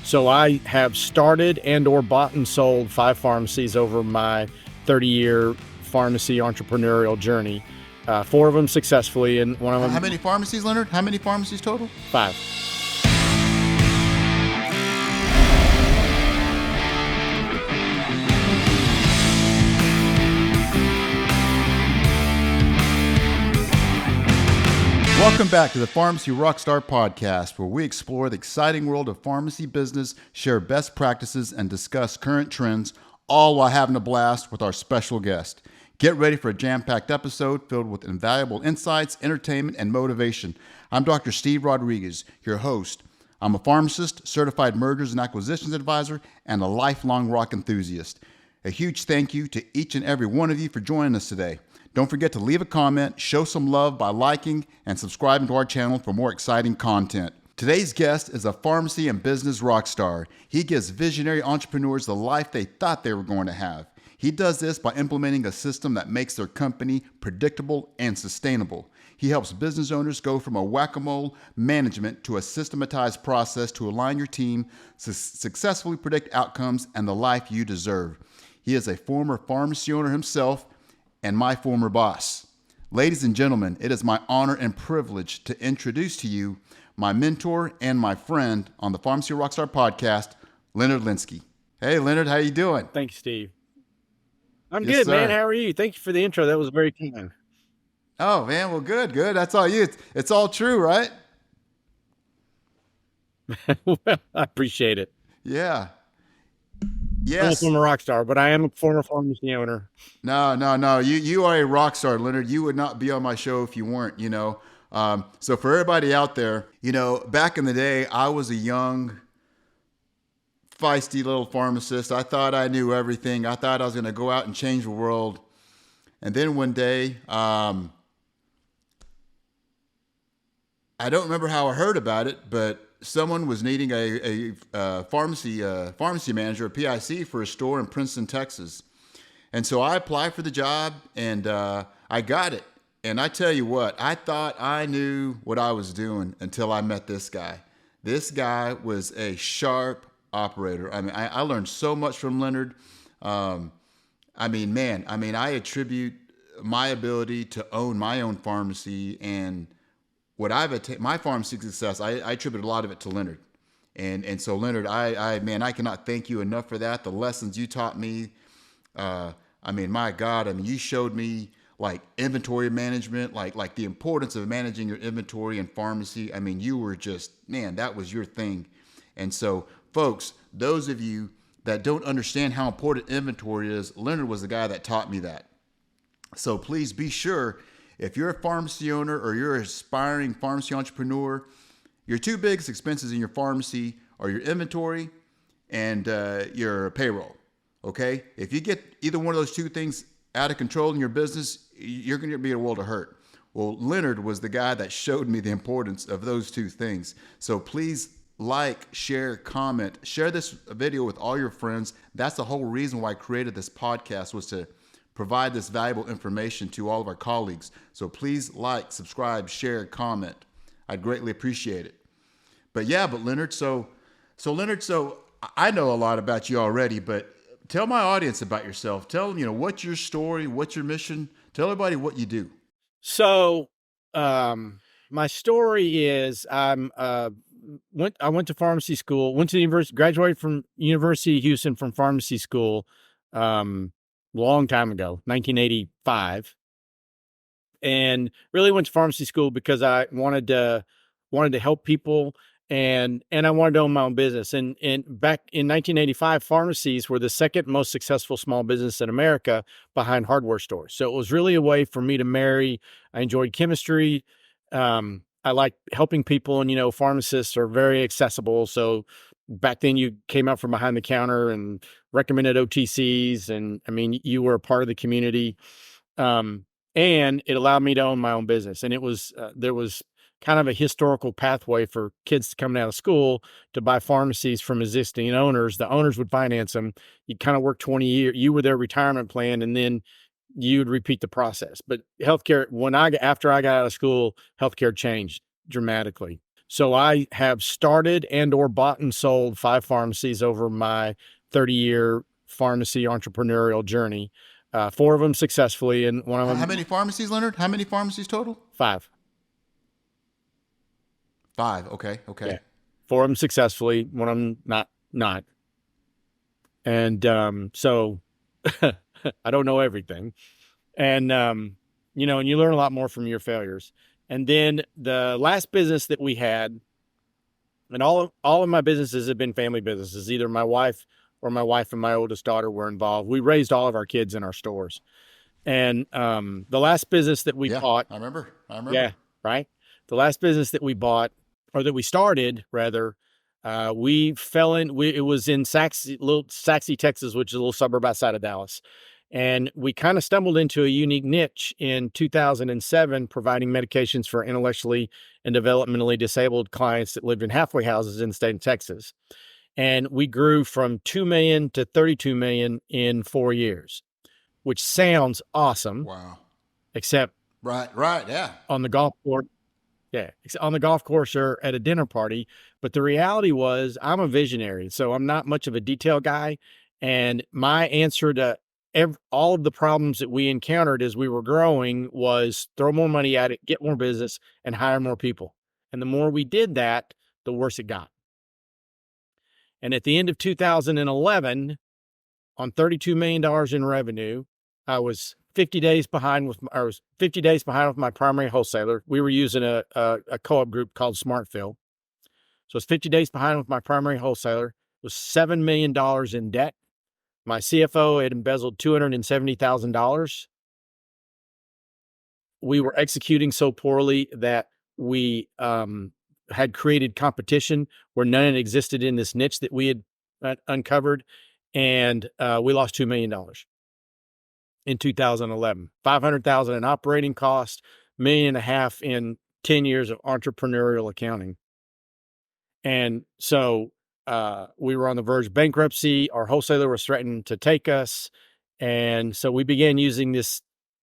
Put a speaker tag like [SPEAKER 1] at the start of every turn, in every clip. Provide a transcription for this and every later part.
[SPEAKER 1] So I have started and or bought and sold 5 pharmacies over my 30-year pharmacy entrepreneurial journey. 4 of them successfully, and one of them...
[SPEAKER 2] How many pharmacies, Leonard? How many pharmacies total?
[SPEAKER 1] 5.
[SPEAKER 2] Welcome back to the Pharmacy Rockstar podcast, where we explore the exciting world of pharmacy business, share best practices, and discuss current trends, all while having a blast with our special guest. Get ready for a jam-packed episode filled with invaluable insights, entertainment, and motivation. I'm Dr. Steve Rodriguez, your host. I'm a pharmacist, certified mergers and acquisitions advisor, and a lifelong rock enthusiast. A huge thank you to each and every one of you for joining us today. Don't forget to leave a comment, show some love by liking and subscribing to our channel for more exciting content. Today's guest is a pharmacy and business rock star. He gives visionary entrepreneurs the life they thought they were going to have. He does this by implementing a system that makes their company predictable and sustainable. He helps business owners go from a whack-a-mole management to a systematized process to align your team to successfully predict outcomes and the life you deserve. He is a former pharmacy owner himself and my former boss. Ladies and gentlemen, it is my honor and privilege to introduce to you my mentor and my friend on the Pharmacy Rockstar podcast, Leonard Lynskey. Hey, Leonard, how you doing?
[SPEAKER 1] Thanks, Steve. I'm
[SPEAKER 2] Yes,
[SPEAKER 1] good,
[SPEAKER 2] sir.
[SPEAKER 1] man. How are you? Thank you for the intro. That was very kind.
[SPEAKER 2] Oh, man, well, good. That's all you. It's all true, right?
[SPEAKER 1] Well, I appreciate it.
[SPEAKER 2] Yeah.
[SPEAKER 1] I'm a
[SPEAKER 2] Yes.
[SPEAKER 1] former rock star, but I am a former pharmacy owner.
[SPEAKER 2] No. You are a rock star, Leonard. You would not be on my show if you weren't, So for everybody out there, back in the day, I was a young, feisty little pharmacist. I thought I knew everything. I thought I was going to go out and change the world. And then one day, I don't remember how I heard about it, but someone was needing a pharmacy manager, a PIC, for a store in Princeton, Texas. And so I applied for the job, and I got it. And I tell you what, I thought I knew what I was doing until I met this guy. This guy was a sharp operator. I mean, I learned so much from Leonard. I attribute my ability to own my own pharmacy and what I've attained, my pharmacy success, I attribute a lot of it to Leonard. And so Leonard, I cannot thank you enough for that. The lessons you taught me, my God, you showed me like inventory management, like the importance of managing your inventory and pharmacy. You were just, man, that was your thing. And so folks, those of you that don't understand how important inventory is, Leonard was the guy that taught me that. So please be sure, if you're a pharmacy owner or you're an aspiring pharmacy entrepreneur, your 2 biggest expenses in your pharmacy are your inventory and your payroll, okay? If you get either one of those 2 things out of control in your business, you're going to be in a world of hurt. Well, Leonard was the guy that showed me the importance of those 2 things. So please like, share, comment, share this video with all your friends. That's the whole reason why I created this podcast, was to provide this valuable information to all of our colleagues. So please like, subscribe, share, comment. I'd greatly appreciate it. But Leonard, so I know a lot about you already, but tell my audience about yourself. Tell them, what's your story, what's your mission? Tell everybody what you do.
[SPEAKER 1] So, my story is I went to pharmacy school, went to the university, graduated from University of Houston from pharmacy school, long time ago, 1985, and really went to pharmacy school because I wanted to help people, and I wanted to own my own business. And back in 1985, pharmacies were the second most successful small business in America behind hardware stores. So it was really a way for me to marry. I enjoyed chemistry. I like helping people, and pharmacists are very accessible. So back then you came out from behind the counter and recommended OTCs, and you were a part of the community. And it allowed me to own my own business. And it was, there was kind of a historical pathway for kids coming out of school to buy pharmacies from existing owners. The owners would finance them. You kind of work 20 years, you were their retirement plan, and then you would repeat the process. But healthcare, after I got out of school, healthcare changed dramatically. So I have started and or bought and sold 5 pharmacies over my 30-year pharmacy entrepreneurial journey. 4 of them successfully, and one of
[SPEAKER 2] How
[SPEAKER 1] them
[SPEAKER 2] many pharmacies, Leonard? How many pharmacies total?
[SPEAKER 1] 5.
[SPEAKER 2] 5. Okay.
[SPEAKER 1] Yeah,
[SPEAKER 2] Okay.
[SPEAKER 1] 4 of them successfully, one of them not. And so I don't know everything. And and you learn a lot more from your failures. And then the last business that we had, and all of my businesses have been family businesses. Either my wife or my wife and my oldest daughter were involved. We raised all of our kids in our stores. And the last business that we
[SPEAKER 2] Yeah,
[SPEAKER 1] bought,
[SPEAKER 2] I remember. I remember.
[SPEAKER 1] yeah, right. The last business that we bought, or that we started rather, we fell in. It was in little Saxe, Texas, which is a little suburb outside of Dallas, and we kind of stumbled into a unique niche in 2007, providing medications for intellectually and developmentally disabled clients that lived in halfway houses in the state of Texas. And we grew from 2 million to 32 million in 4 years, which sounds awesome,
[SPEAKER 2] Wow.
[SPEAKER 1] except
[SPEAKER 2] Right. Right. Yeah.
[SPEAKER 1] on the golf course. Yeah, on the golf course or at a dinner party. But the reality was, I'm a visionary, so I'm not much of a detail guy. And my answer to all of the problems that we encountered as we were growing was throw more money at it, get more business, and hire more people. And the more we did that, the worse it got. And at the end of 2011, on $32 million in revenue, I was 50 days behind with my primary wholesaler. We were using a co-op group called SmartFill. So it's 50 days behind with my primary wholesaler. It was $7 million in debt. My CFO had embezzled $270,000. We were executing so poorly that we had created competition where none existed in this niche that we had uncovered. And we lost $2 million in 2011, 500,000 in operating cost, $1.5 million in 10 years of entrepreneurial accounting. And so we were on the verge of bankruptcy. Our wholesaler was threatening to take us. And so we began using this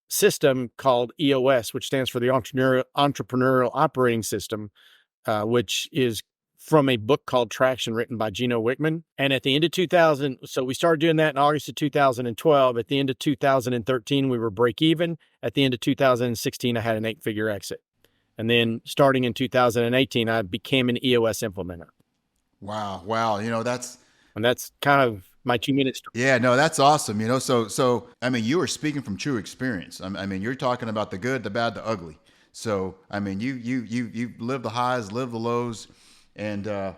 [SPEAKER 1] system called EOS, which stands for the Entrepreneurial Operating System, which is from a book called Traction written by Gino Wickman. And at the end of 2000, so we started doing that in August of 2012. At the end of 2013, we were break even. At the end of 2016, I had an 8-figure exit. And then starting in 2018, I became an EOS implementer.
[SPEAKER 2] Wow. Wow.
[SPEAKER 1] And that's kind of my 2 minutes.
[SPEAKER 2] Yeah, no, that's awesome. So I mean, you were speaking from true experience. I mean, you're talking about the good, the bad, the ugly. So I mean, you live the highs, live the lows, and yeah,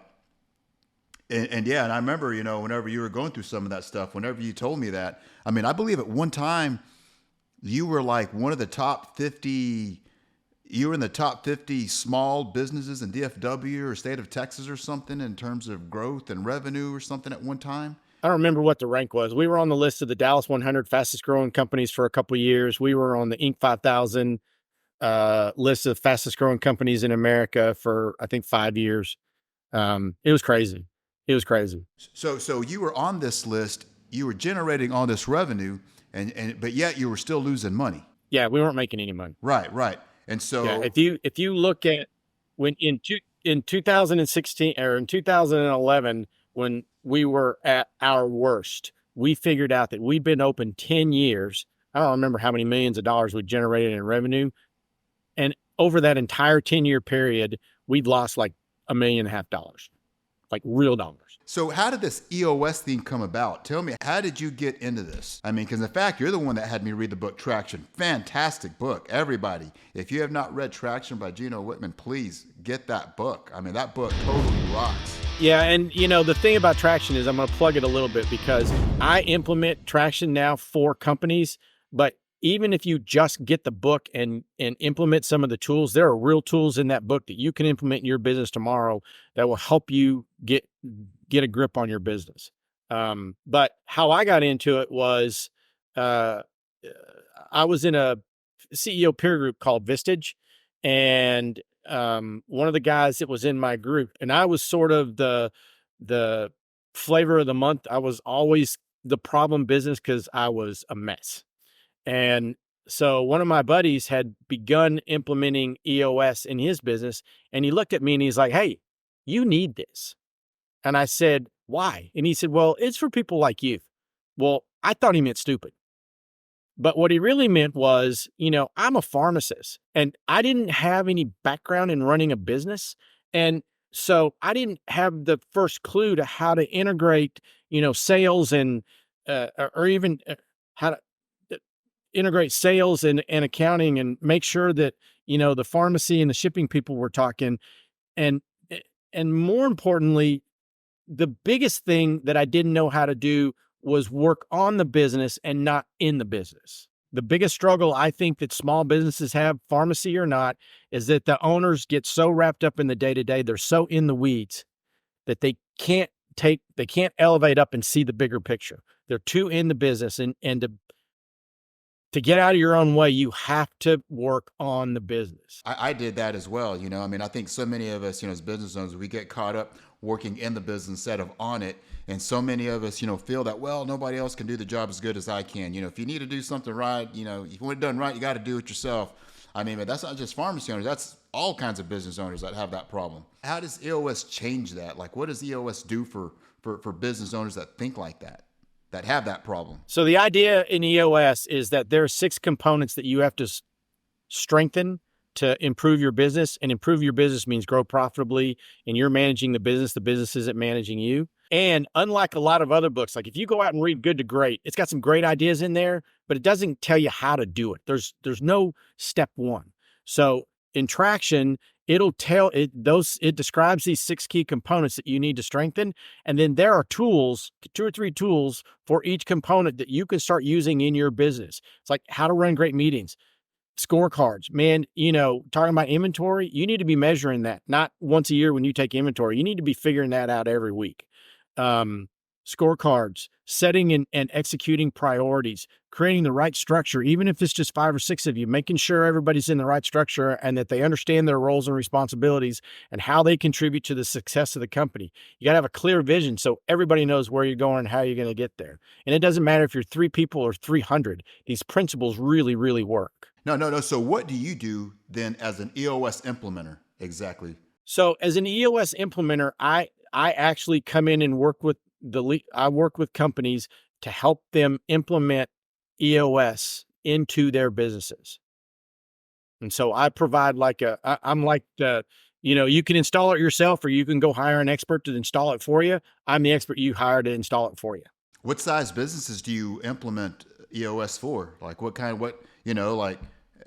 [SPEAKER 2] and I remember, whenever you were going through some of that stuff, whenever you told me that, I mean, I believe at one time you were like one of the top 50. You were in the top 50 small businesses in DFW or state of Texas or something in terms of growth and revenue or something at one time.
[SPEAKER 1] I don't remember what the rank was. We were on the list of the Dallas 100 fastest growing companies for a couple of years. We were on the Inc. 5000 list of fastest growing companies in America for, I think, 5 years. It was crazy. It was crazy.
[SPEAKER 2] So you were on this list, you were generating all this revenue, but yet you were still losing money.
[SPEAKER 1] Yeah, we weren't making any money.
[SPEAKER 2] Right, right. And so
[SPEAKER 1] yeah, if you look at when in 2016 or in 2011, when we were at our worst, we figured out that we'd been open 10 years. I don't remember how many millions of dollars we generated in revenue. And over that entire 10-year period, we'd lost like $1.5 million, like real dollars.
[SPEAKER 2] So how did this EOS thing come about? Tell me, how did you get into this? I mean, because in fact, you're the one that had me read the book Traction. Fantastic book. Everybody, if you have not read Traction by Gino Wickman, please get that book. I mean, that book totally rocks.
[SPEAKER 1] Yeah, and the thing about Traction is I'm going to plug it a little bit because I implement Traction now for companies, but even if you just get the book and implement some of the tools, there are real tools in that book that you can implement in your business tomorrow that will help you get a grip on your business. But how I got into it was I was in a CEO peer group called Vistage, and one of the guys that was in my group, and I was sort of the flavor of the month. I was always the problem business because I was a mess. And so one of my buddies had begun implementing EOS in his business, and he looked at me and he's like, "Hey, you need this." And I said, "Why?" And he said, "Well, it's for people like you." Well, I thought he meant stupid. But what he really meant was, I'm a pharmacist and I didn't have any background in running a business. And so I didn't have the first clue to how to integrate, sales and, or even how to uh, integrate sales and accounting and make sure that, the pharmacy and the shipping people were talking. And, eh, and more importantly, the biggest thing that I didn't know how to do was work on the business and not in the business. The biggest struggle I think that small businesses have, pharmacy or not, is that the owners get so wrapped up in the day to day, they're so in the weeds that they can't elevate up and see the bigger picture. They're too in the business, and to get out of your own way, you have to work on the business.
[SPEAKER 2] I did that as well. I mean, I think so many of us, as business owners, we get caught up working in the business instead of on it. And so many of us, feel that, well, nobody else can do the job as good as I can. If you need to do something right, if you want it done right, you got to do it yourself. I mean, but that's not just pharmacy owners. That's all kinds of business owners that have that problem. How does EOS change that? Like, what does EOS do for business owners that think like that have that problem?
[SPEAKER 1] So the idea in EOS is that there are 6 components that you have to strengthen to improve your business, and improve your business means grow profitably, and you're managing the business isn't managing you. And unlike a lot of other books, like if you go out and read Good to Great, it's got some great ideas in there, but it doesn't tell you how to do it. There's no step 1. So in Traction, it describes these 6 key components that you need to strengthen, and then there are tools, 2 or 3 tools for each component that you can start using in your business. It's like how to run great meetings, scorecards, man, talking about inventory, you need to be measuring that, not once a year when you take inventory. You need to be figuring that out every week. Um, Scorecards, setting and executing priorities, creating the right structure, even if it's just 5 or 6 of you, making sure everybody's in the right structure and that they understand their roles and responsibilities and how they contribute to the success of the company. You got to have a clear vision so everybody knows where you're going and how you're going to get there. And it doesn't matter if you're 3 people or 300, these principles really, really work.
[SPEAKER 2] No. So what do you do then as an EOS implementer exactly?
[SPEAKER 1] So as an EOS implementer, I actually come in and work with companies to help them implement EOS into their businesses. And so I provide I'm like you can install it yourself or you can go hire an expert to install it for you. I'm the expert you hire to install it for you.
[SPEAKER 2] What size businesses do you implement EOS for? Like like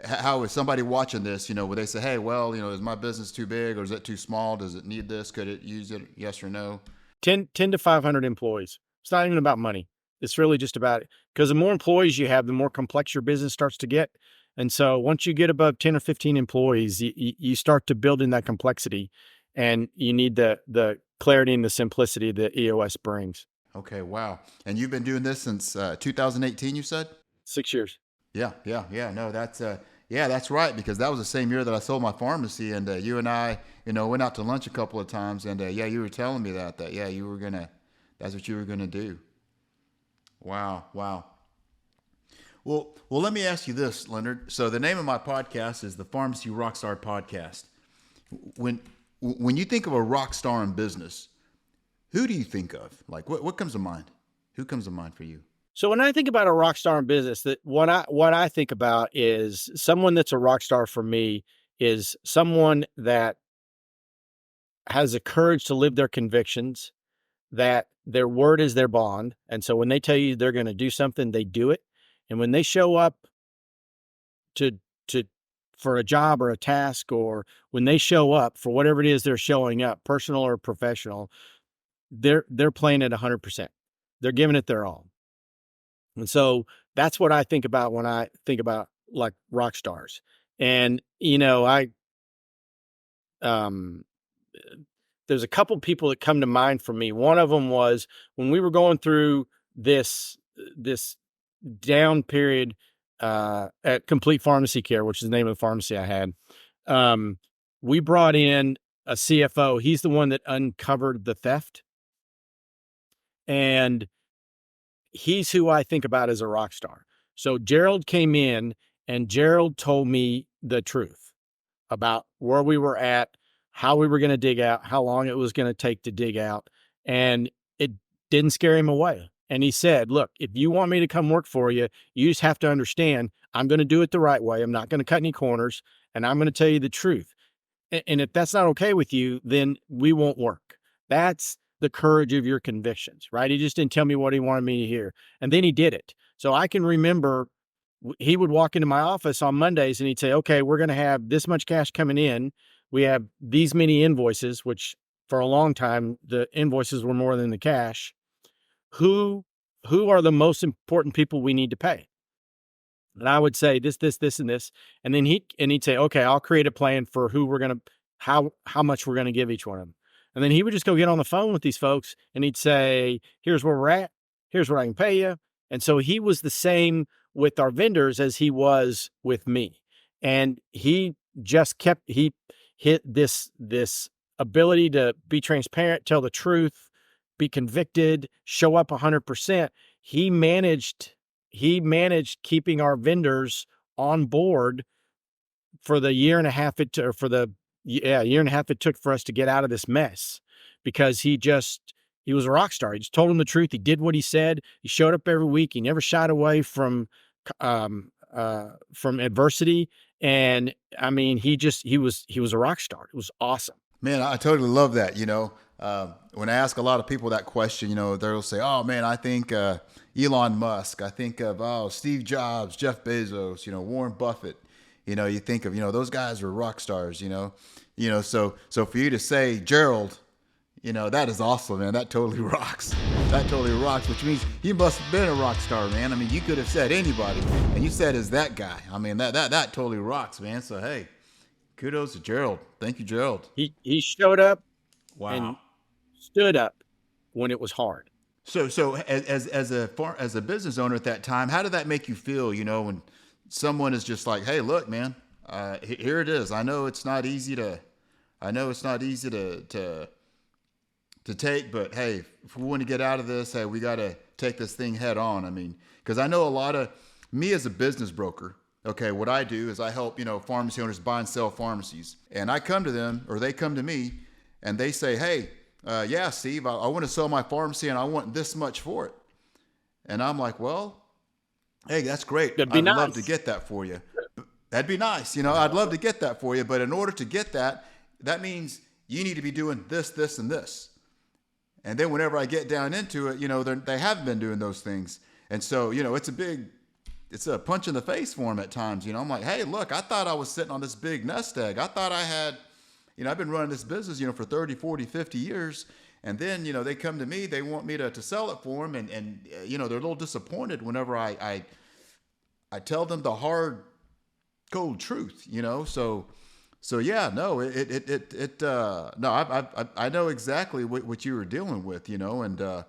[SPEAKER 2] how is somebody watching this, would they say, hey, well, is my business too big or is it too small? Does it need this? Could it use it? Yes or no?
[SPEAKER 1] 10 to 500 employees. It's not even about money. It's really just about it. Because the more employees you have, the more complex your business starts to get. And so once you get above 10 or 15 employees, you start to build in that complexity, and you need the clarity and the simplicity that EOS brings.
[SPEAKER 2] Okay, wow. And you've been doing this since 2018, you said?
[SPEAKER 1] 6 years.
[SPEAKER 2] Yeah. No, that's right, because that was the same year that I sold my pharmacy, and you and I, went out to lunch a couple of times, and you were telling me that that's what you were gonna do. Wow. Well, let me ask you this, Leonard. So the name of my podcast is the Pharmacy Rockstar Podcast. When you think of a rock star in business, who do you think of? Like, what comes to mind? Who comes to mind for you?
[SPEAKER 1] So when I think about a rock star in business, that what I think about is someone that's a rock star for me is someone that has the courage to live their convictions, that their word is their bond. And so when they tell you they're going to do something, they do it. And when they show up to to for a job or a task, or when they show up for whatever it is they're showing up, personal or professional, they're playing it 100%. They're giving it their all. And so that's what I think about when I think about like rock stars. And I um there's a couple people that come to mind for me. One of them was when we were going through this down period at Complete Pharmacy Care, which is the name of the pharmacy I had. We brought in a CFO. He's the one that uncovered the theft, and he's who I think about as a rock star. So Gerald came in And Gerald told me the truth about where we were at, how we were going to dig out, how long it was going to take to dig out. And it didn't scare him away. And he said, look, if you want me to come work for you, you just have to understand I'm going to do it the right way. I'm not going to cut any corners, and I'm going to tell you the truth. And if that's not okay with you, then we won't work. That's the courage of your convictions, right? He just didn't tell me what he wanted me to hear. And then he did it. So I can remember he would walk into my office on Mondays and he'd say, okay, we're going to have this much cash coming in. We have these many invoices, which for a long time, the invoices were more than the cash. Who are the most important people we need to pay? And I would say this, and this. And then he'd say, okay, I'll create a plan for who we're going to, how much we're going to give each one of them. And then he would just go get on the phone with these folks and he'd say, here's where we're at. Here's what I can pay you. And so he was the same with our vendors as he was with me. And he just he hit this ability to be transparent, tell the truth, be convicted, show up 100%. He managed keeping our vendors on board for the year and a half it took for us to get out of this mess, because he was a rock star. He just told him the truth. He did what he said. He showed up every week. He never shied away from adversity. And I mean, he was a rock star. It was awesome.
[SPEAKER 2] Man, I totally love that. When I ask a lot of people that question, they'll say, "Oh man, I think Elon Musk. I think of Steve Jobs, Jeff Bezos, Warren Buffett. You think of those guys are rock stars. So for you to say Gerald, that is awesome, man. That totally rocks. That totally rocks. Which means you must have been a rock star, man. I mean, you could have said anybody, and you said is that guy. I mean, that totally rocks, man. So hey, kudos to Gerald. Thank you, Gerald.
[SPEAKER 1] He showed up.
[SPEAKER 2] Wow.
[SPEAKER 1] And stood up when it was hard.
[SPEAKER 2] So as a business owner at that time, how did that make you feel? When someone is just like, "Hey, look, man, here it is. I know it's not easy to take, but hey, if we want to get out of this, hey, we got to take this thing head on." I mean, because I know a lot of me as a business broker. Okay, what I do is I help pharmacy owners buy and sell pharmacies, and I come to them or they come to me, and they say, "Hey, yeah, Steve, I want to sell my pharmacy and I want this much for it." And I'm like, "Well, hey, that's great. I'd love to get that for you. That'd be nice. I'd love to get that for you. But in order to get that, that means you need to be doing this, this, and this." And then whenever I get down into it, they haven't been doing those things. And so, it's a punch in the face for them at times. I'm like, "Hey, look, I thought I was sitting on this big nest egg. I thought I had, I've been running this business, for 30, 40, 50 years. And then, they come to me, they want me to sell it for them. And they're a little disappointed whenever I tell them the hard, cold truth, So yeah, no, I know exactly what you were dealing with, and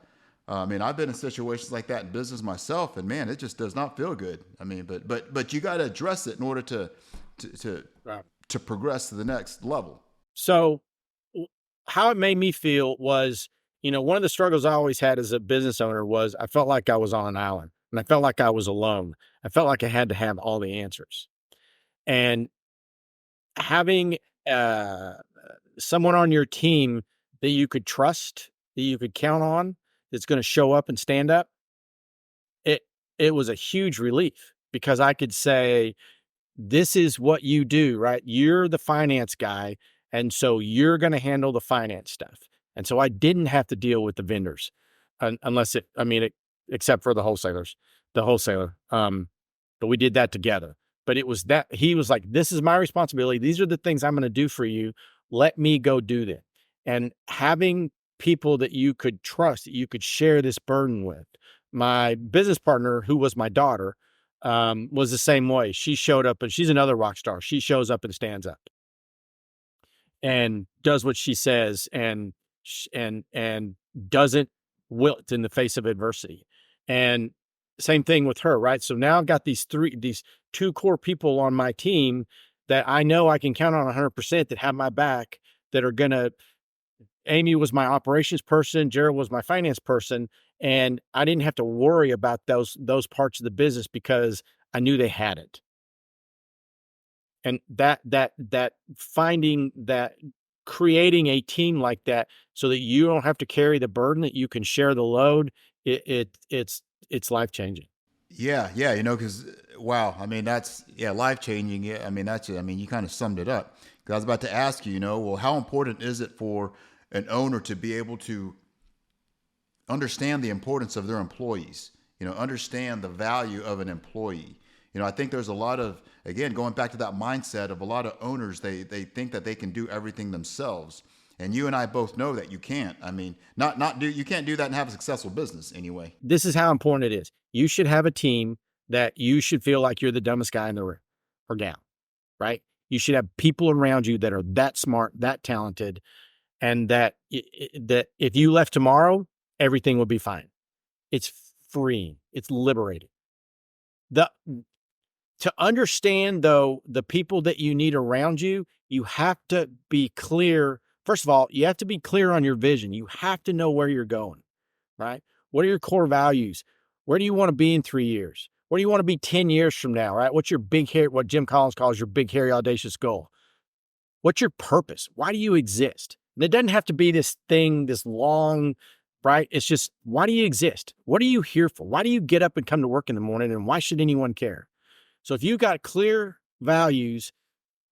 [SPEAKER 2] I mean, I've been in situations like that in business myself, and man, it just does not feel good. I mean, but you got to address it in order to progress to the next level.
[SPEAKER 1] So how it made me feel was, one of the struggles I always had as a business owner was I felt like I was on an island, and I felt like I was alone. I felt like I had to have all the answers. And having someone on your team that you could trust, that you could count on, that's going to show up and stand up, it was a huge relief, because I could say, this is what you do, right? You're the finance guy, and so you're going to handle the finance stuff. And so I didn't have to deal with the vendors, except for the wholesaler. But we did that together. But it was that he was like, this is my responsibility. These are the things I'm going to do for you. Let me go do them. And having people that you could trust, that you could share this burden with. My business partner, who was my daughter, was the same way. She showed up, and she's another rock star. She shows up and stands up and does what she says, and doesn't wilt in the face of adversity. And same thing with her, right? So now I've got these two core people on my team that I know I can count on 100%, that have my back, that are going to, Amy was my operations person, Jared was my finance person, and I didn't have to worry about those parts of the business because I knew they had it. And that finding that, creating a team like that so that you don't have to carry the burden, that you can share the load, it's life changing.
[SPEAKER 2] Yeah, yeah, because wow, I mean that's yeah, life changing. Yeah, I mean I mean you kind of summed it up. Because I was about to ask you, well, how important is it for an owner to be able to understand the importance of their employees? Understand the value of an employee. I think there's a lot of, again, going back to that mindset of a lot of owners, they think that they can do everything themselves. And you and I both know that you can't. I mean, you can't do that and have a successful business anyway.
[SPEAKER 1] This is how important it is. You should have a team that you should feel like you're the dumbest guy in the room or gal, right? You should have people around you that are that smart, that talented, and that if you left tomorrow, everything would be fine. It's freeing. It's liberating. The To understand, though, the people that you need around you, you have to be clear. First of all, you have to be clear on your vision. You have to know where you're going, right? What are your core values? Where do you want to be in 3 years? Where do you want to be 10 years from now, right? What's your big hair, what Jim Collins calls your big, hairy, audacious goal? What's your purpose? Why do you exist? And it doesn't have to be this thing, this long, right? It's just, why do you exist? What are you here for? Why do you get up and come to work in the morning? And why should anyone care? So if you've got clear values,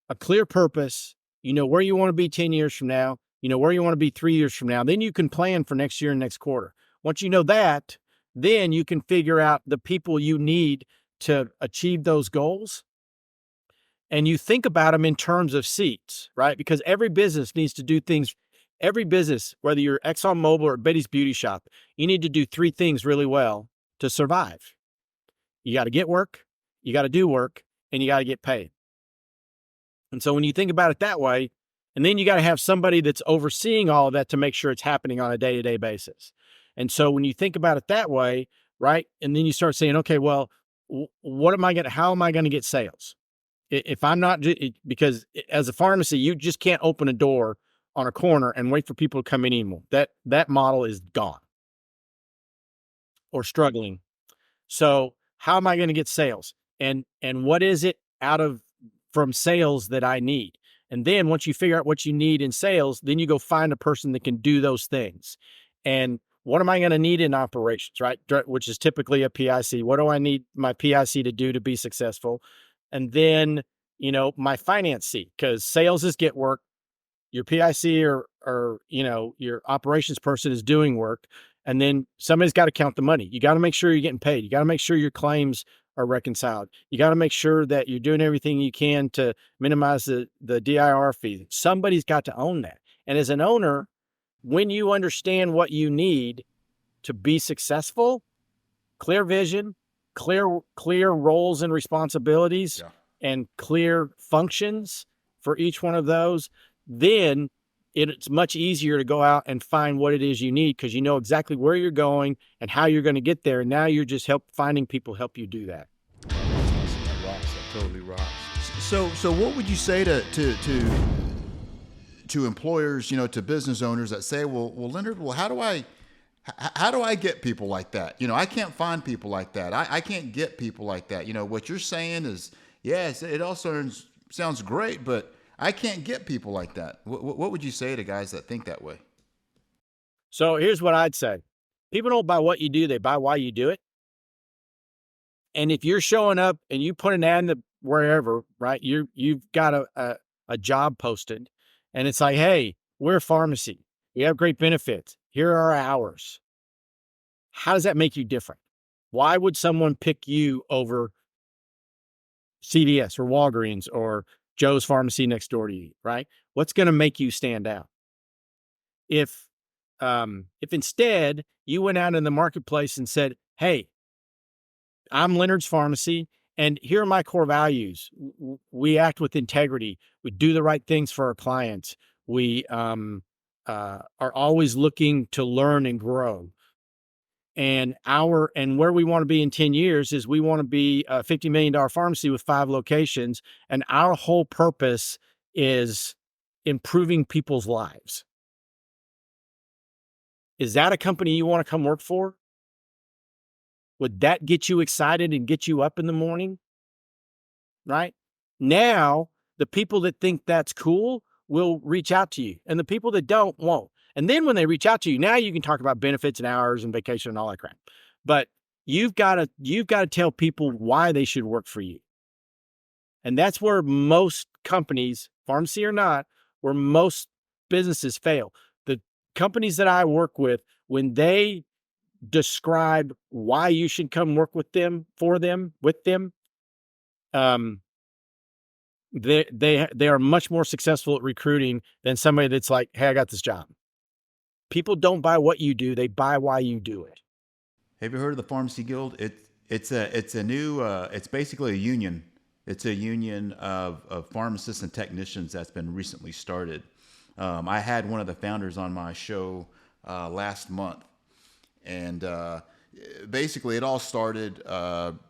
[SPEAKER 1] a clear purpose, you know where you want to be 10 years from now, you know where you want to be 3 years from now, then you can plan for next year and next quarter. Once you know that, then you can figure out the people you need to achieve those goals. And you think about them in terms of seats, right? Because every business needs to do things. Every business, whether you're ExxonMobil or Betty's Beauty Shop, you need to do 3 things really well to survive. You got to get work, you got to do work, and you got to get paid. And so when you think about it that way, and then you got to have somebody that's overseeing all of that to make sure it's happening on a day-to-day basis. And so when you think about it that way, right? And then you start saying, okay, well, how am I going to get sales? If I'm not, because as a pharmacy, you just can't open a door on a corner and wait for people to come in anymore. That model is gone or struggling. So how am I going to get sales? And what is it from sales that I need? And then once you figure out what you need in sales, then you go find a person that can do those things. And what am I going to need in operations, right? Which is typically a PIC. What do I need my PIC to do to be successful? And then, my finance seat, because sales is get work. Your PIC or your operations person is doing work. And then somebody's got to count the money. You got to make sure you're getting paid. You got to make sure your claims are reconciled. You got to make sure that you're doing everything you can to minimize the DIR fee. Somebody's got to own that. And as an owner, when you understand what you need to be successful, clear vision, clear roles and responsibilities, and clear functions for each one of those, then it's much easier to go out and find what it is you need, because you know exactly where you're going and how you're going to get there. And now you're just finding people help you do that.
[SPEAKER 2] That rocks. That totally rocks. So what would you say to employers, to business owners that say, well, Leonard, how do I get people like that? I can't find people like that. I can't get people like that. What you're saying is, yes, it all sounds great, but I can't get people like that. What would you say to guys that think that way?
[SPEAKER 1] So here's what I'd say. People don't buy what you do, they buy why you do it. And if you're showing up and you put an ad in the wherever, right, you've got a job posted, and it's like, hey, we're a pharmacy. We have great benefits. Here are our hours. How does that make you different? Why would someone pick you over CVS or Walgreens or Joe's Pharmacy next door to you, right? What's going to make you stand out? If instead you went out in the marketplace and said, hey, I'm Leonard's Pharmacy, and here are my core values. We act with integrity. We do the right things for our clients. We are always looking to learn and grow. And where we want to be in 10 years is we want to be a $50 million pharmacy with 5 locations. And our whole purpose is improving people's lives. Is that a company you want to come work for? Would that get you excited and get you up in the morning? Right? Now The people that think that's cool will reach out to you, and the people that don't won't. And then when they reach out to you, now you can talk about benefits and hours and vacation and all that crap. But you've got to tell people why they should work for you. And that's where most companies, pharmacy or not, where most businesses fail. The companies that I work with, when they describe why you should come work with them, for them, with them, they are much more successful at recruiting than somebody that's like, hey, I got this job. People don't buy what you do; they buy why you do it.
[SPEAKER 2] Have you heard of the Pharmacy Guild? It's a new it's basically a union. It's a union of pharmacists and technicians that's been recently started. I had one of the founders on my show last month, and basically it all started.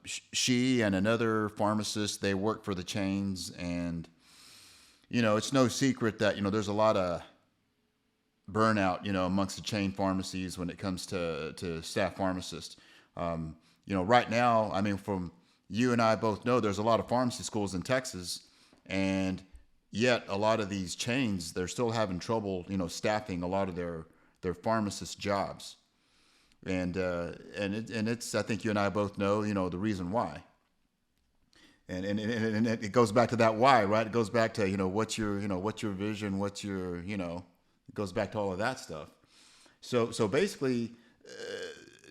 [SPEAKER 2] She and another pharmacist, they work for the chains, and it's no secret that there's a lot of burnout, amongst the chain pharmacies when it comes to staff pharmacists. Right now, I mean, from you and I both know there's a lot of pharmacy schools in Texas, and yet a lot of these chains, they're still having trouble, staffing a lot of their pharmacist jobs. And it's, I think you and I both know, the reason why. And it goes back to that why, right? It goes back to, what's your vision, it goes back to all of that stuff. So basically,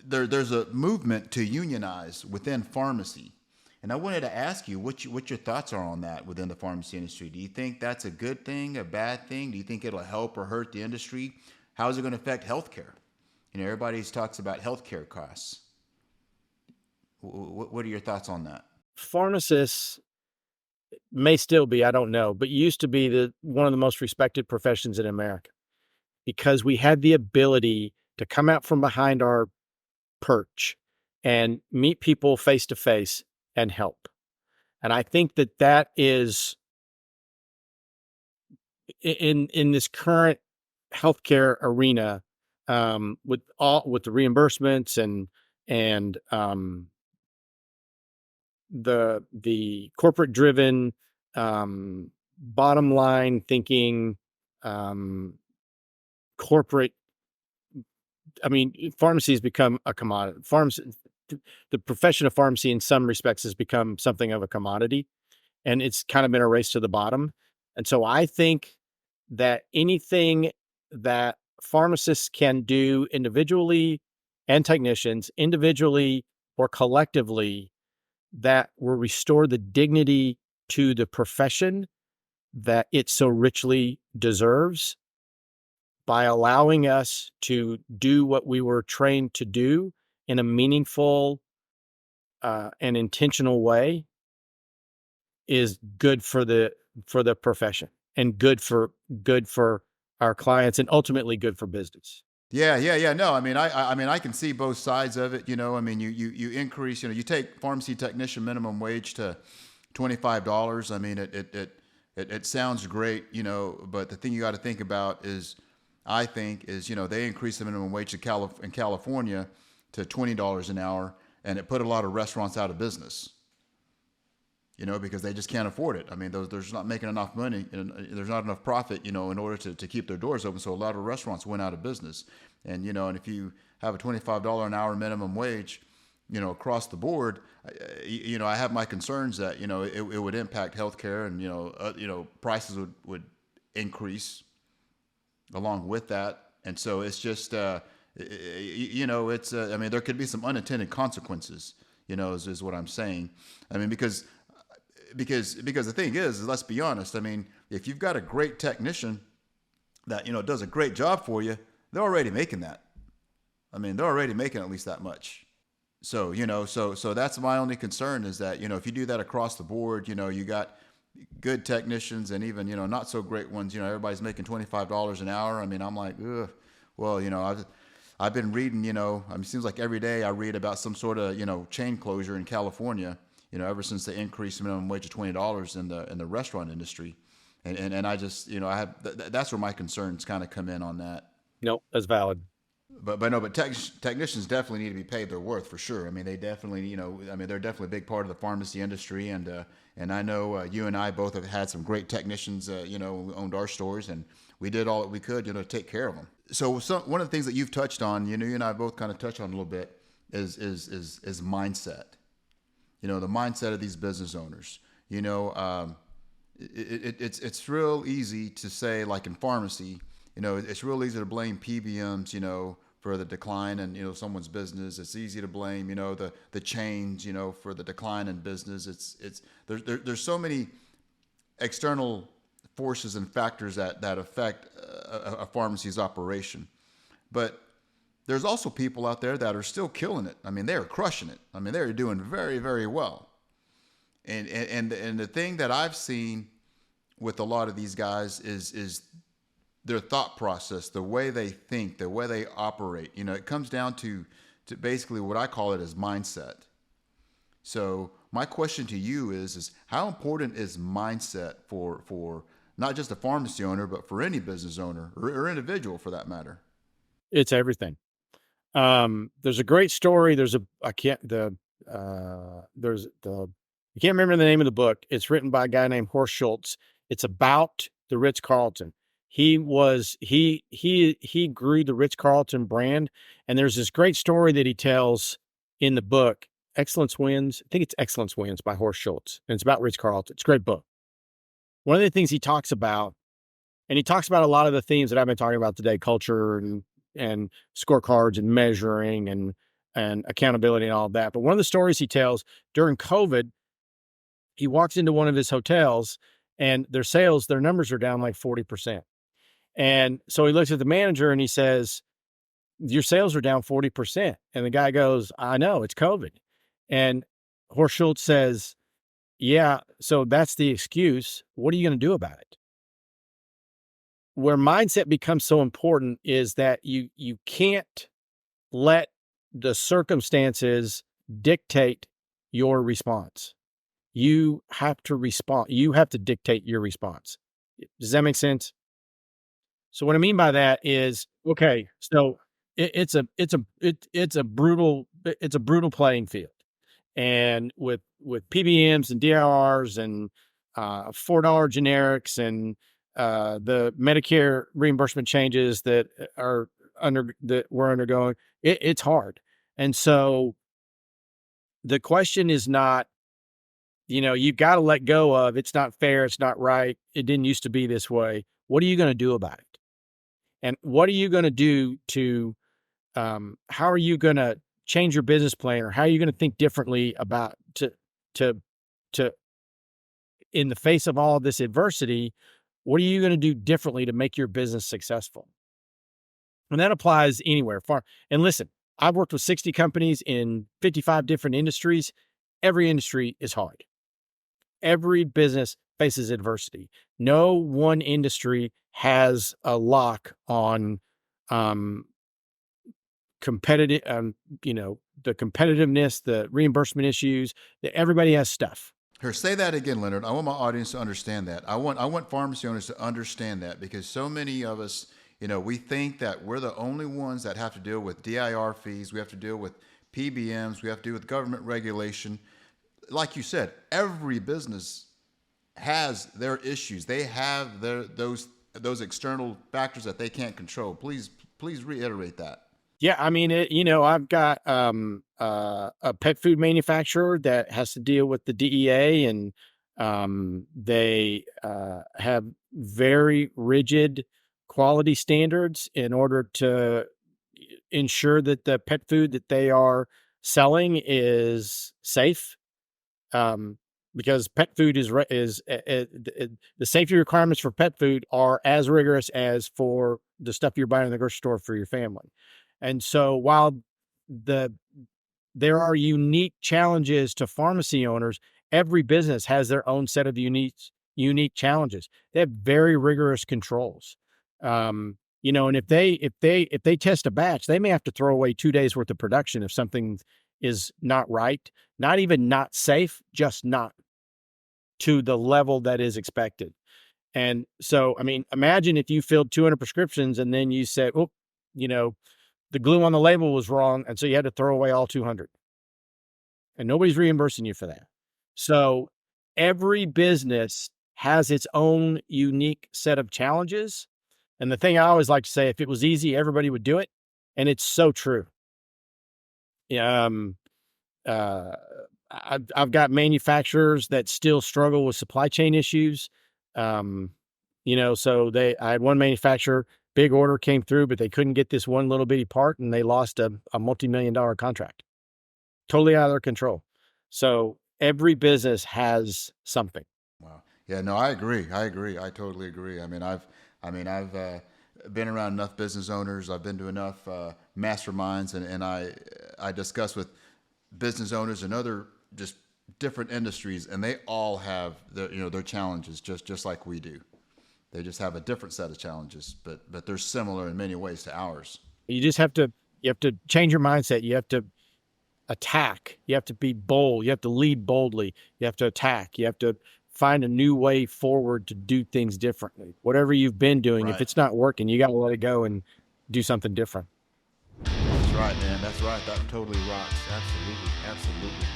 [SPEAKER 2] there's a movement to unionize within pharmacy, and I wanted to ask you what your thoughts are on that within the pharmacy industry. Do you think that's a good thing, a bad thing? Do you think it'll help or hurt the industry? How is it going to affect healthcare? Everybody talks about healthcare costs. What are your thoughts on that?
[SPEAKER 1] Pharmacists may still be, I don't know, but used to be one of the most respected professions in America, because we had the ability to come out from behind our perch and meet people face to face and help. And I think that is in this current healthcare arena, with the reimbursements and the corporate driven, bottom line thinking, corporate. I mean, pharmacy has become a commodity. The profession of pharmacy in some respects has become something of a commodity, and it's kind of been a race to the bottom. And so I think that anything that pharmacists can do individually, and technicians individually or collectively, that will restore the dignity to the profession that it so richly deserves, by allowing us to do what we were trained to do in a meaningful and intentional way, is good for the profession, and good for our clients, and ultimately good for business.
[SPEAKER 2] Yeah. No, I mean, I can see both sides of it. I mean, you increase. You take pharmacy technician minimum wage to $25. I mean, it sounds great. But the thing you got to think about is, I think, is they increased the minimum wage in California to $20 an hour, and it put a lot of restaurants out of business. Because they just can't afford it. I mean, they're just not making enough money, and there's not enough profit, in order to keep their doors open. So a lot of restaurants went out of business. And, and if you have a $25 an hour minimum wage, across the board, I have my concerns that, it would impact healthcare, and, prices would increase along with that. And so it's just, it's, I mean, there could be some unintended consequences, is what I'm saying. I mean, because the thing is, let's be honest. I mean, if you've got a great technician that does a great job for you, they're already making that. I mean, they're already making at least that much. So so that's my only concern, is that if you do that across the board, you got good technicians, and even not so great ones. Everybody's making $25 an hour. I mean, I'm like, ugh. Well, I've been reading. I mean, it seems like every day I read about some sort of chain closure in California. Ever since they increased minimum wage to $20 in the restaurant industry, and I just I have that's where my concerns kind of come in on that.
[SPEAKER 1] Nope, that's valid.
[SPEAKER 2] But no, but technicians definitely need to be paid their worth for sure. I mean, they definitely, I mean, they're definitely a big part of the pharmacy industry, and I know you and I both have had some great technicians, who owned our stores, and we did all that we could, to take care of them. So one of the things that you've touched on, you and I both kind of touched on a little bit, is mindset. The mindset of these business owners. It's real easy to say, like in pharmacy, it's real easy to blame PBMs, for the decline in someone's business. It's easy to blame the chains, for the decline in business. There's so many external forces and factors that affect a pharmacy's operation, but there's also people out there that are still killing it. I mean, they're crushing it. I mean, they're doing very, very well. And the thing that I've seen with a lot of these guys is their thought process, the way they think, the way they operate. It comes down to basically what I call it as mindset. So my question to you is how important is mindset for not just a pharmacy owner, but for any business owner or individual for that matter?
[SPEAKER 1] It's everything. There's a great story. I can't remember the name of the book. It's written by a guy named Horst Schultz. It's about the Ritz Carlton. He grew the Ritz Carlton brand, and there's this great story that he tells in the book, Excellence Wins. I think it's Excellence Wins by Horst Schultz, and it's about Ritz Carlton. It's a great book. One of the things he talks about, and he talks about a lot of the themes that I've been talking about today, culture and scorecards and measuring and accountability and all of that. But one of the stories he tells during COVID, he walks into one of his hotels and their numbers are down like 40%. And so he looks at the manager and he says, your sales are down 40%. And the guy goes, I know, it's COVID. And Horst Schultz says, yeah, so that's the excuse. What are you going to do about it? Where mindset becomes so important is that you can't let the circumstances dictate your response. You have to respond. You have to dictate your response. Does that make sense? So what I mean by that is, okay, so it's a brutal playing field, and with PBMs and DIRs and $4 generics and the Medicare reimbursement changes that we're undergoing, it's hard. And so the question is not, you've got to let go of it's not fair, it's not right, it didn't used to be this way. What are you going to do about it? And what are you going to do to how are you going to change your business plan, or how are you going to think differently about to to in the face of all of this adversity, what are you going to do differently to make your business successful? And that applies anywhere. And listen, I've worked with 60 companies in 55 different industries. Every industry is hard. Every business faces adversity. No one industry has a lock on competitive, the competitiveness, the reimbursement issues. Everybody has stuff.
[SPEAKER 2] Here, say that again, Leonard. I want my audience to understand that. I want pharmacy owners to understand that, because so many of us, we think that we're the only ones that have to deal with DIR fees. We have to deal with PBMs. We have to deal with government regulation. Like you said, every business has their issues. They have those external factors that they can't control. Please reiterate that.
[SPEAKER 1] Yeah, I mean, I've got a pet food manufacturer that has to deal with the DEA, and they have very rigid quality standards in order to ensure that the pet food that they are selling is safe. Because pet food the safety requirements for pet food are as rigorous as for the stuff you're buying in the grocery store for your family. And so while there are unique challenges to pharmacy owners, every business has their own set of unique challenges. They have very rigorous controls. And if they test a batch, they may have to throw away 2 days worth of production if something is not right, not even not safe, just not to the level that is expected. And so, I mean, imagine if you filled 200 prescriptions and then you said, oh, the glue on the label was wrong, and so you had to throw away all 200. And nobody's reimbursing you for that. So every business has its own unique set of challenges. And the thing I always like to say, if it was easy, everybody would do it. And it's so true. Um, uh, I've got manufacturers that still struggle with supply chain issues. Um, so I had one manufacturer, big order came through, but they couldn't get this one little bitty part and they lost a multi-million-dollar contract. Totally out of their control. So every business has something.
[SPEAKER 2] Wow. Yeah, no, I agree. I totally agree. I've been around enough business owners. I've been to enough masterminds, and I discuss with business owners and other just different industries, and they all have their challenges, just like we do. They just have a different set of challenges, but they're similar in many ways to ours.
[SPEAKER 1] You have to change your mindset. You have to attack. You have to be bold. You have to lead boldly. You have to attack. You have to find a new way forward to do things differently. Whatever you've been doing,
[SPEAKER 2] Right.
[SPEAKER 1] if it's not working, you got to let it go and do something different.
[SPEAKER 2] That's right, man. That's right. That totally rocks. Absolutely.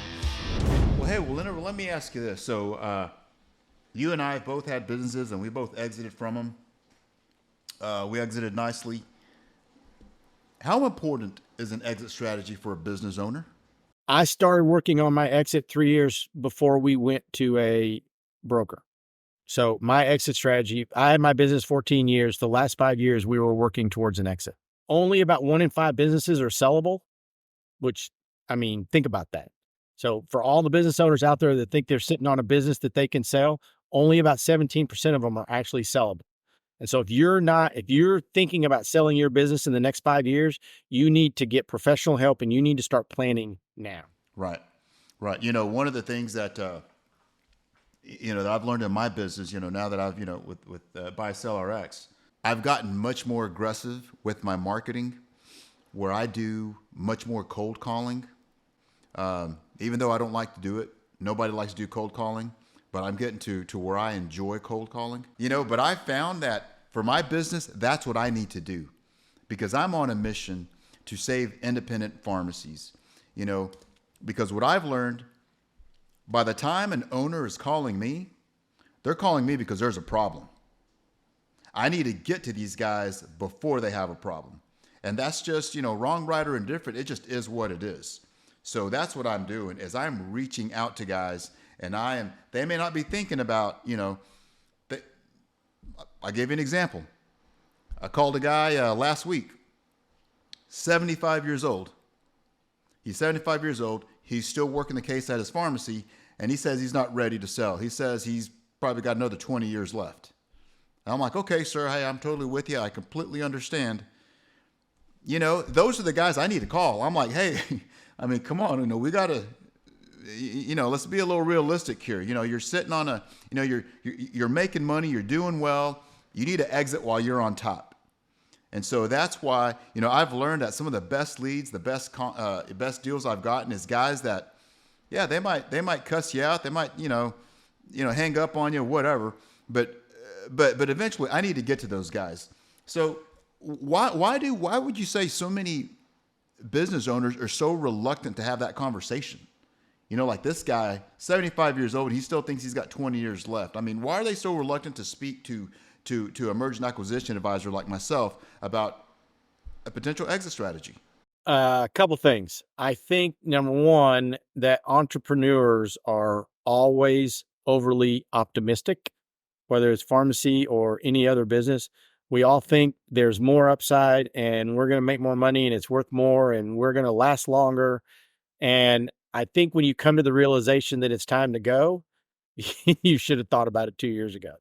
[SPEAKER 2] Well, hey, Leonard, let me ask you this. So, you and I have both had businesses, and we both exited from them. We exited nicely. How important is an exit strategy for a business owner?
[SPEAKER 1] I started working on my exit 3 years before we went to a broker. So my exit strategy, I had my business 14 years. The last 5 years, we were working towards an exit. Only about 1 in 5 businesses are sellable, which, think about that. So for all the business owners out there that think they're sitting on a business that they can sell, only about 17% of them are actually sellable. And so if you're thinking about selling your business in the next 5 years, you need to get professional help and you need to start planning now.
[SPEAKER 2] Right. Right. One of the things that that I've learned in my business, now that I've with Buy Sell RX, I've gotten much more aggressive with my marketing, where I do much more cold calling. Even though I don't like to do it, nobody likes to do cold calling, but I'm getting to where I enjoy cold calling. But I found that for my business, that's what I need to do, because I'm on a mission to save independent pharmacies. Because what I've learned, by the time an owner is calling me, they're calling me because there's a problem. I need to get to these guys before they have a problem. And that's just, wrong, right, or indifferent. It just is what it is. So that's what I'm doing, is I'm reaching out to guys, and they may not be thinking about, I'll give you an example. I called a guy last week, 75 years old. He's 75 years old. He's still working the case at his pharmacy, and he says he's not ready to sell. He says he's probably got another 20 years left. And I'm like, okay, sir, hey, I'm totally with you. I completely understand. Those are the guys I need to call. I'm like, hey, come on, we got to, let's be a little realistic here. You're sitting on you're making money, you're doing well. You need to exit while you're on top. And so that's why, I've learned that some of the best leads, the best deals I've gotten is guys that, yeah, they might cuss you out. They might, hang up on you, whatever. But eventually I need to get to those guys. So why would you say so many business owners are so reluctant to have that conversation? Like this guy, 75 years old, he still thinks he's got 20 years left. Why are they so reluctant to speak to a merger and acquisition advisor like myself about a potential exit strategy?
[SPEAKER 1] A couple things. I think number one, that entrepreneurs are always overly optimistic, whether it's pharmacy or any other business. We all think there's more upside and we're going to make more money and it's worth more and we're going to last longer. And I think when you come to the realization that it's time to go, you should have thought about it 2 years ago.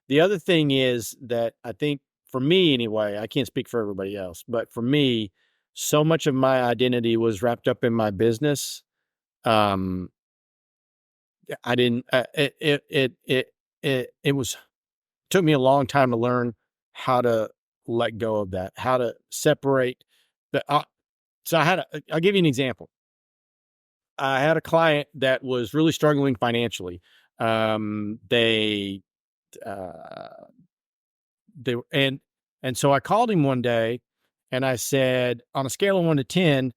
[SPEAKER 1] The other thing is that I think, for me anyway, I can't speak for everybody else, but for me, so much of my identity was wrapped up in my business. I didn't, it was, took me a long time to learn how to let go of that, how to separate the, I'll give you an example. I had a client that was really struggling financially. They uh, they and so I called him one day And I said, on a scale of 1 to 10,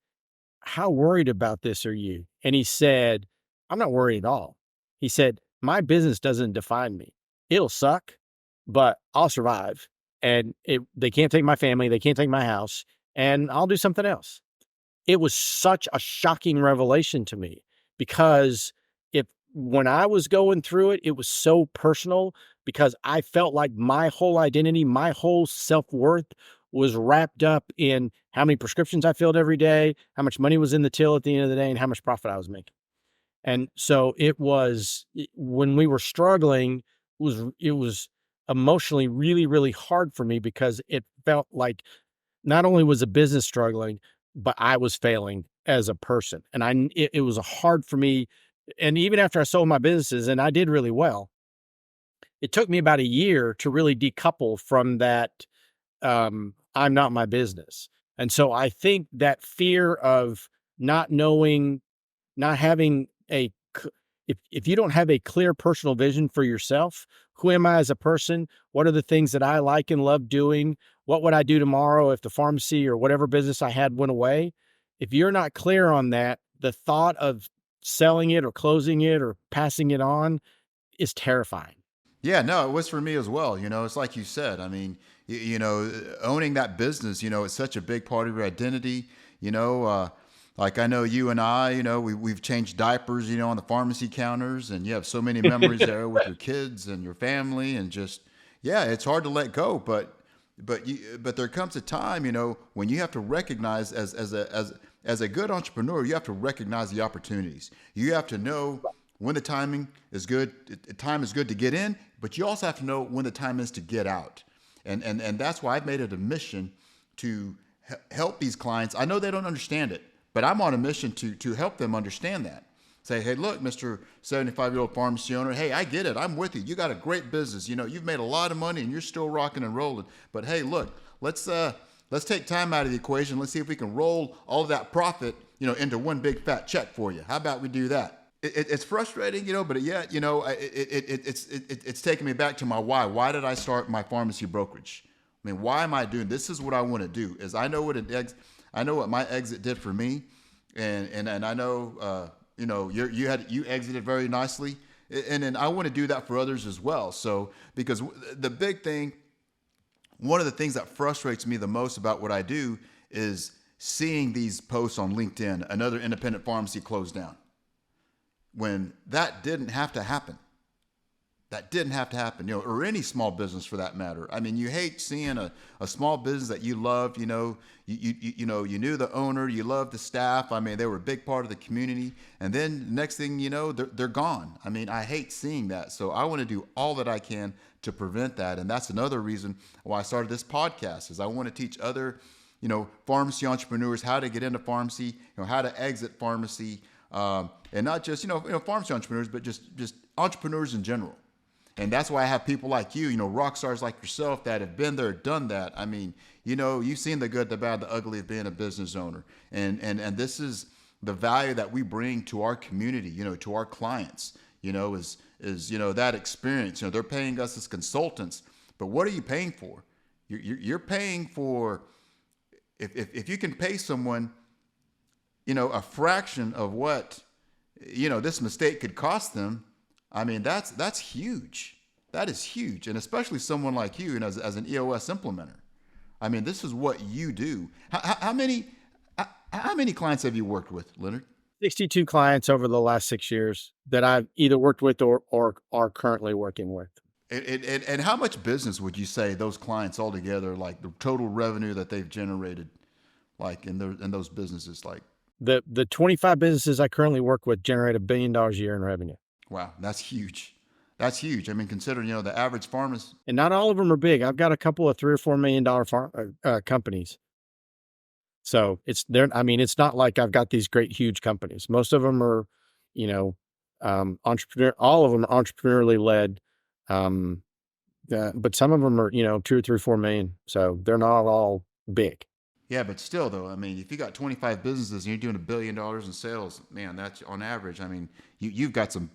[SPEAKER 1] how worried about this are you? And he said, I'm not worried at all. He said, my business doesn't define me. It'll suck, but I'll survive. And they can't take my family, they can't take my house, and I'll do something else. It was such a shocking revelation to me because if when I was going through it, it was so personal because I felt like my whole identity, my whole self-worth was wrapped up in how many prescriptions I filled every day, how much money was in the till at the end of the day, and how much profit I was making. And so when we were struggling, it was emotionally really, really hard for me because it felt like not only was the business struggling, but I was failing as a person. And it was hard for me. And even after I sold my businesses and I did really well, it took me about a year to really decouple from that. I'm not my business. And so I think that fear of not knowing, not having if you don't have a clear personal vision for yourself, who am I as a person? What are the things that I like and love doing? What would I do tomorrow if the pharmacy or whatever business I had went away? If you're not clear on that, the thought of selling it or closing it or passing it on is terrifying.
[SPEAKER 2] Yeah, no, it was for me as well. It's like you said. I mean, owning that business, it's such a big part of your identity. Like I know you and I, we've changed diapers, on the pharmacy counters, and you have so many memories there with your kids and your family, and just yeah, it's hard to let go. But there comes a time, when you have to recognize as a good entrepreneur, you have to recognize the opportunities. You have to know when the timing is good. Time is good to get in, but you also have to know when the time is to get out. And that's why I've made it a mission to help these clients. I know they don't understand it, but I'm on a mission to help them understand that. Say, hey, look, Mr. 75-year-old pharmacy owner, hey, I get it. I'm with you. You got a great business. You've made a lot of money and you're still rocking and rolling. But hey, look, let's take time out of the equation. Let's see if we can roll all of that profit, into one big fat check for you. How about we do that? It's frustrating, but yet, it's taking me back to my why. Why did I start my pharmacy brokerage? I mean, why am I doing this? Is what I want to do. Is I know what my exit did for me, and I know you exited very nicely, and then I want to do that for others as well. So because the big thing, one of the things that frustrates me the most about what I do is seeing these posts on LinkedIn. Another independent pharmacy closed down. When that didn't have to happen. That didn't have to happen, or any small business for that matter. I mean, you hate seeing a small business that you loved, you knew the owner, you loved the staff. I mean, they were a big part of the community. And then next thing you know, they're gone. I mean, I hate seeing that. So I want to do all that I can to prevent that. And that's another reason why I started this podcast is I want to teach other, pharmacy entrepreneurs how to get into pharmacy, how to exit pharmacy, and not just, pharmacy entrepreneurs, but just entrepreneurs in general. And that's why I have people like you, rock stars like yourself that have been there, done that. I mean, you've seen the good, the bad, the ugly of being a business owner. And this is the value that we bring to our community, to our clients, is that experience. They're paying us as consultants, but what are you paying for? You're paying for, if you can pay someone, a fraction of what, this mistake could cost them. I mean, that's huge. That is huge. And especially someone like you, as an EOS implementer. I mean, this is what you do. How many clients have you worked with, Leonard?
[SPEAKER 1] 62 clients over the last 6 years that I've either worked with or are currently working with.
[SPEAKER 2] And how much business would you say those clients altogether, like the total revenue that they've generated, like in those businesses, like?
[SPEAKER 1] The 25 businesses I currently work with generate $1 billion a year in revenue.
[SPEAKER 2] Wow, that's huge. That's huge. I mean, considering, the average pharmacist.
[SPEAKER 1] And not all of them are big. I've got a couple of $3 or $4 million companies. So it's not like I've got these great, huge companies. Most of them are, all of them are entrepreneurially led. But some of them are, 2 or 3, 4 million. So they're not all big.
[SPEAKER 2] Yeah, but still, though, I mean, if you got 25 businesses and you're doing $1 billion in sales, man, that's on average. I mean, you've got some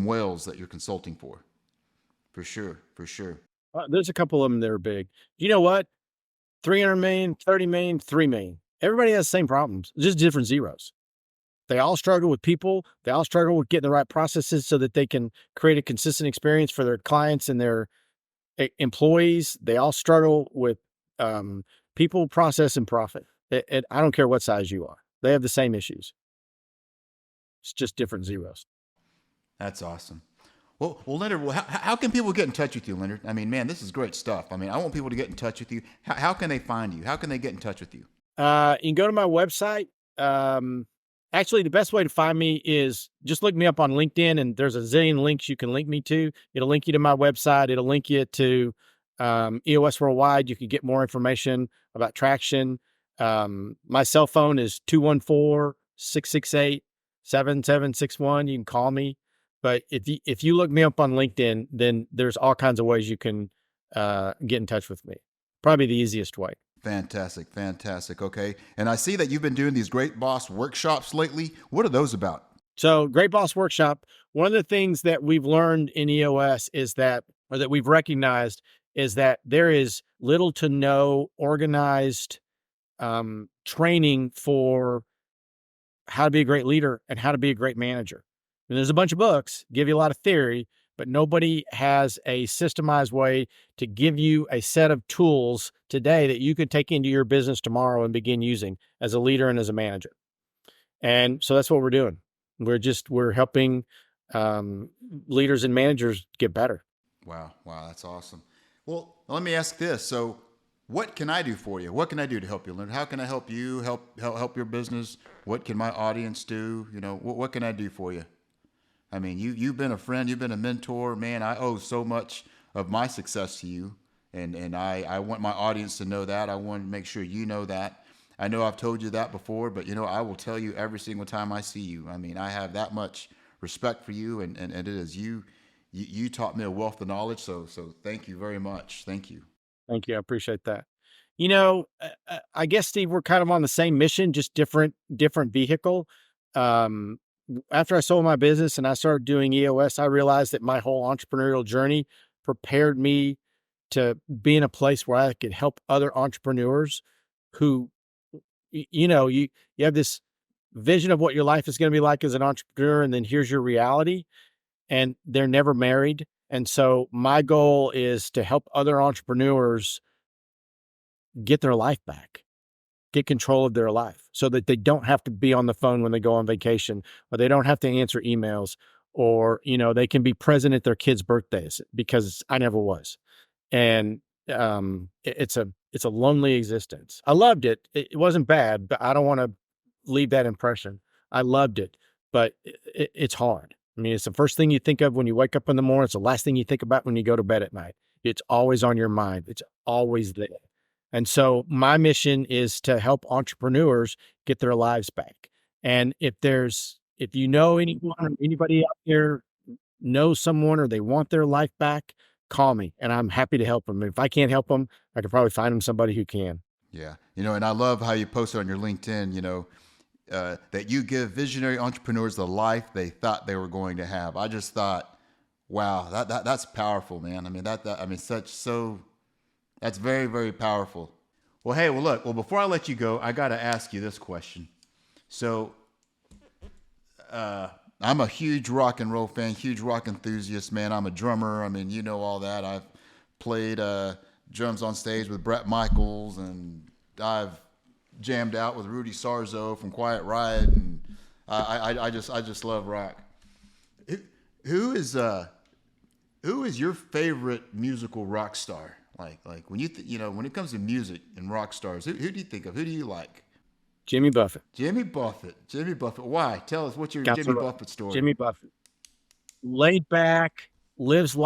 [SPEAKER 2] whales that you're consulting for sure, for sure.
[SPEAKER 1] There's a couple of them that are big. You know what? 300 million, 30 million, 3 million. Everybody has the same problems, just different zeros. They all struggle with people. They all struggle with getting the right processes so that they can create a consistent experience for their clients and their employees. They all struggle with people, process, and profit. I don't care what size you are. They have the same issues. It's just different zeros.
[SPEAKER 2] That's awesome. Well, Leonard, how can people get in touch with you, Leonard? I mean, man, this is great stuff. I mean, I want people to get in touch with you. How can they find you? How can they get in touch with you?
[SPEAKER 1] You can go to my website. Actually, the best way to find me is just look me up on LinkedIn, and there's a zillion links you can link me to. It'll link you to my website. It'll link you to EOS Worldwide. You can get more information about traction. My cell phone is 214-668-7761. You can call me. But if you look me up on LinkedIn, then there's all kinds of ways you can get in touch with me. Probably the easiest way.
[SPEAKER 2] Fantastic. Okay. And I see that you've been doing these Great Boss workshops lately. What are those about?
[SPEAKER 1] So Great Boss Workshop, one of the things that we've learned in EOS is that, or that we've recognized, is that there is little to no organized training for how to be a great leader and how to be a great manager. And there's a bunch of books, give you a lot of theory, but nobody has a systemized way to give you a set of tools today that you could take into your business tomorrow and begin using as a leader and as a manager. And so that's what we're doing. We're helping leaders and managers get better.
[SPEAKER 2] Wow, that's awesome. Well, let me ask this. So what can I do for you? What can I do to help you, Leonard? How can I help you help your business? What can my audience do? You know, what can I do for you? I mean, you've been a friend, you've been a mentor, man. I owe so much of my success to you, and I want my audience to know that. I want to make sure you know that. I know I've told you that before, but I will tell you every single time I see you. I mean, I have that much respect for you, and it is you taught me a wealth of knowledge. So thank you very much. Thank you.
[SPEAKER 1] Thank you. I appreciate that. I guess, Steve, we're kind of on the same mission, just different vehicle. After I sold my business and I started doing EOS, I realized that my whole entrepreneurial journey prepared me to be in a place where I could help other entrepreneurs who, you have this vision of what your life is going to be like as an entrepreneur, and then here's your reality, and they're never married. And so my goal is to help other entrepreneurs get their life back, get control of their life so that they don't have to be on the phone when they go on vacation, or they don't have to answer emails, or, they can be present at their kids' birthdays, because I never was. And it's a lonely existence. I loved it. It wasn't bad, but I don't want to leave that impression. I loved it, but it's hard. I mean, it's the first thing you think of when you wake up in the morning. It's the last thing you think about when you go to bed at night. It's always on your mind. It's always there. And so my mission is to help entrepreneurs get their lives back. And if you know anyone or anybody out there knows someone or they want their life back, call me and I'm happy to help them. If I can't help them, I could probably find them somebody who can.
[SPEAKER 2] Yeah. And I love how you posted on your LinkedIn, that you give visionary entrepreneurs the life they thought they were going to have. I just thought, wow, that's powerful, man. I mean, that's very, very powerful. Well, hey, look, before I let you go, I got to ask you this question. So, I'm a huge rock and roll fan, huge rock enthusiast, man. I'm a drummer. I mean, all that. I've played drums on stage with Bret Michaels, and I've jammed out with Rudy Sarzo from Quiet Riot, and I just love rock. Who is your favorite musical rock star? Like when when it comes to music and rock stars, who do you think of? Who do you like?
[SPEAKER 1] Jimmy Buffett.
[SPEAKER 2] Jimmy Buffett. Why? Tell us, what's your Jimmy Buffett story?
[SPEAKER 1] Jimmy Buffett. Laid back, lived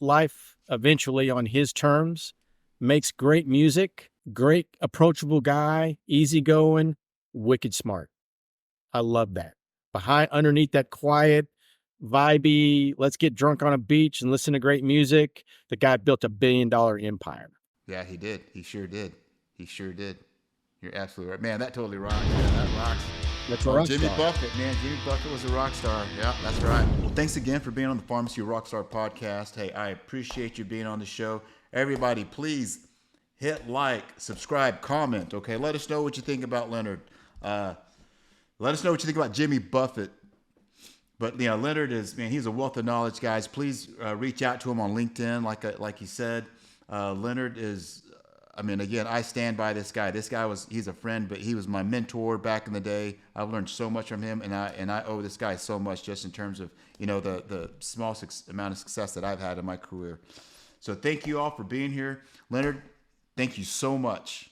[SPEAKER 1] life eventually on his terms, makes great music, great approachable guy, easygoing, wicked smart. I love that. Underneath that quiet, vibey, let's get drunk on a beach and listen to great music, the guy built $1 billion empire.
[SPEAKER 2] Yeah, he did. He sure did. You're absolutely right, man. That totally rocks. Yeah, that rocks.
[SPEAKER 1] That's a rock
[SPEAKER 2] Jimmy
[SPEAKER 1] star.
[SPEAKER 2] Buffett, man. Jimmy Buffett was a rock star. Yeah, that's right. Well, thanks again for being on the Pharmacy Rockstar podcast. Hey, I appreciate you being on the show. Everybody, please hit like, subscribe, comment. Okay, let us know what you think about Leonard. Let us know what you think about Jimmy Buffett. But Leonard is, man, he's a wealth of knowledge, guys. Please reach out to him on LinkedIn, like he said. Leonard is, I mean, again, I stand by this guy. He's a friend, but he was my mentor back in the day. I've learned so much from him, and I owe this guy so much just in terms of the small amount of success that I've had in my career. So thank you all for being here, Leonard. Thank you so much.